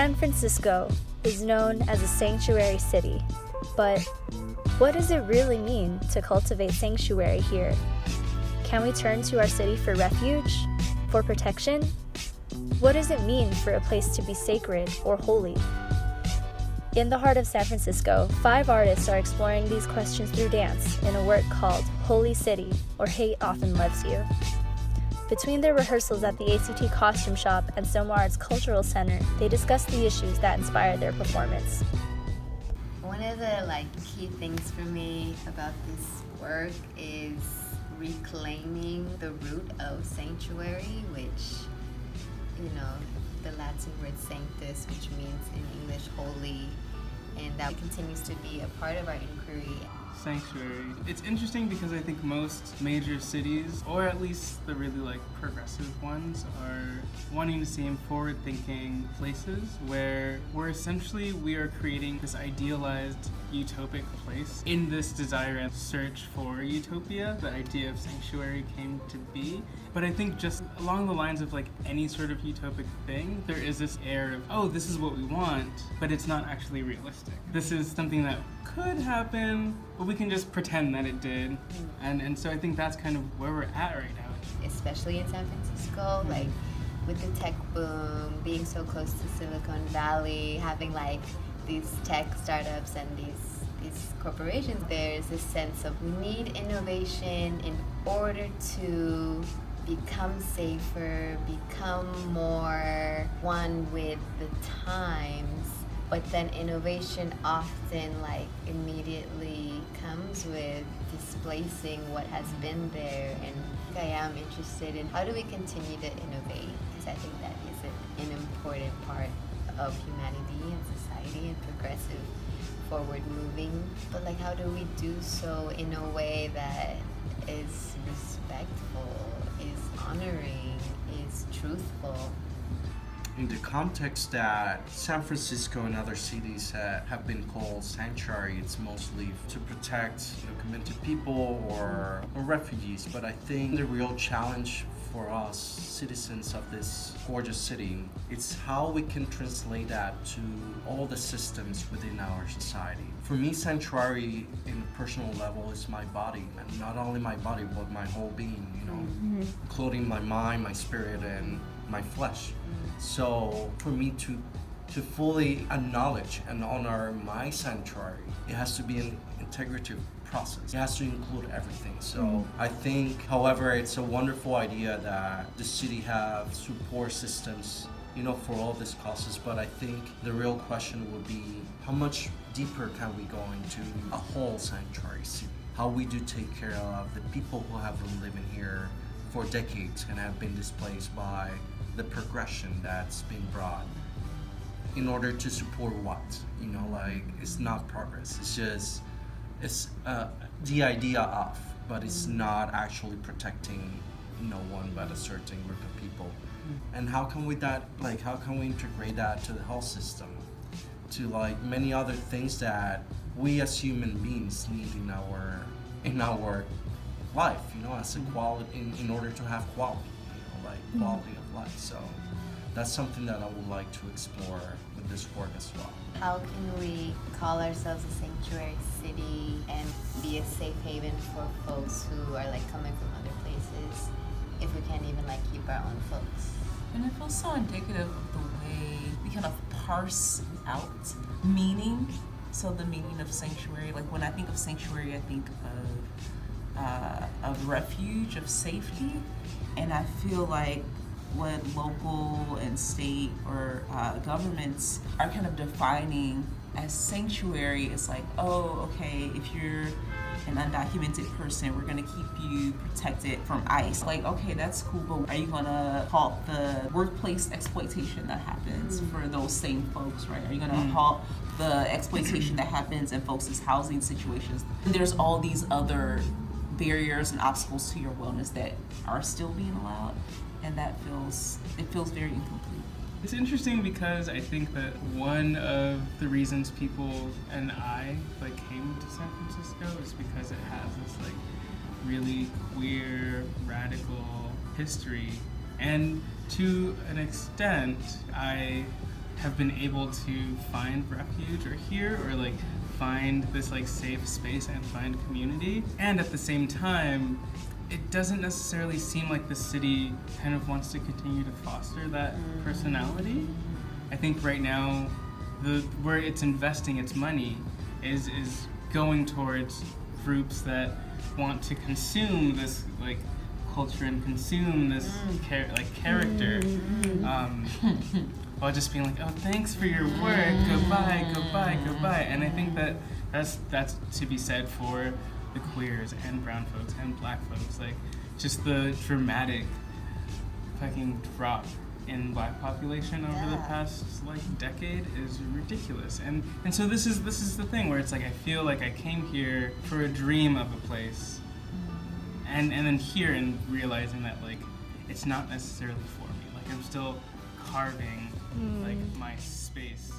San Francisco is known as a sanctuary city, but what does it really mean to cultivate sanctuary here? Can we turn to our city for refuge, for protection? What does it mean for a place to be sacred or holy? In the heart of San Francisco, 5 artists are exploring these questions through dance in a work called Holy City, or Hate Often Loves You. Between their rehearsals at the A.C.T Costume Shop and Soma Arts Cultural Center, they discussed the issues that inspired their performance. One of the key things for me about this work is reclaiming the root of sanctuary, which, the Latin word sanctus, which means in English holy, and that continues to be a part of our inquiry. Sanctuary. It's interesting because I think most major cities, or at least the really progressive ones, are wanting to seem forward-thinking places where we are creating this idealized utopic place. In this desire and search for utopia, the idea of sanctuary came to be. But I think just along the lines of any sort of utopic thing, there is this air of, oh, this is what we want, but it's not actually realistic. This is something that could happen, but we can just pretend that it did. And so I think that's kind of where we're at right now. Especially in San Francisco, with the tech boom, being so close to Silicon Valley, having these tech startups and these corporations, there's this sense of we need innovation in order to become safer, become more one with the times. But then innovation often immediately comes with displacing what has been there. And I am interested in how do we continue to innovate, because I think that is an important part of humanity and society and progressive forward moving. But how do we do so in a way that is respectful, is honoring, is truthful? In the context that San Francisco and other cities have been called sanctuary, it's mostly to protect committed people or refugees. But I think the real challenge for us, citizens of this gorgeous city, it's how we can translate that to all the systems within our society. For me, sanctuary in a personal level is my body, and not only my body, but my whole being, including my mind, my spirit, and my flesh. So for me to fully acknowledge and honor my sanctuary, it has to be an integrative process. It has to include everything. So I think, however, it's a wonderful idea that the city have support systems, for all these causes. But I think the real question would be, how much deeper can we go into a whole sanctuary city? How we do take care of the people who have been living here for decades and have been displaced by the progression that's been brought in order to support what? It's not progress. It's the idea of, but it's not actually protecting no one but a certain group of people. And how can we integrate that to the health system, to many other things that we as human beings need in our life, as a quality, in order to have quality, quality of life. So that's something that I would like to explore with this work as well. How can we call ourselves a sanctuary city and be a safe haven for folks who are coming from other places if we can't even keep our own folks? And it feels so indicative of the way we kind of parse out meaning. So the meaning of sanctuary, when I think of sanctuary, I think of refuge, of safety. And I feel what local and state or governments are kind of defining as sanctuary is oh, okay, if you're an undocumented person, we're gonna keep you protected from ICE. Okay, that's cool, but are you gonna halt the workplace exploitation that happens for those same folks, right? Are you gonna halt the exploitation that happens in folks' housing situations? And there's all these other barriers and obstacles to your wellness that are still being allowed, and it feels very incomplete. It's interesting because I think that one of the reasons people and I came to San Francisco is because it has this really queer, radical history, and to an extent I have been able to find refuge or here, or like find this like safe space and find community. And at the same time, it doesn't necessarily seem like the city kind of wants to continue to foster that personality. I think right now, where it's investing its money is going towards groups that want to consume this like culture and consume this character, while just being like, oh, thanks for your work, goodbye, goodbye, goodbye. And I think that's to be said for the queers and brown folks and black folks. Like, just the dramatic fucking drop in black population over the past like decade is ridiculous. And so this is the thing where it's like I feel like I came here for a dream of a place, and then here and realizing that like it's not necessarily for me. Like I'm still carving like my space.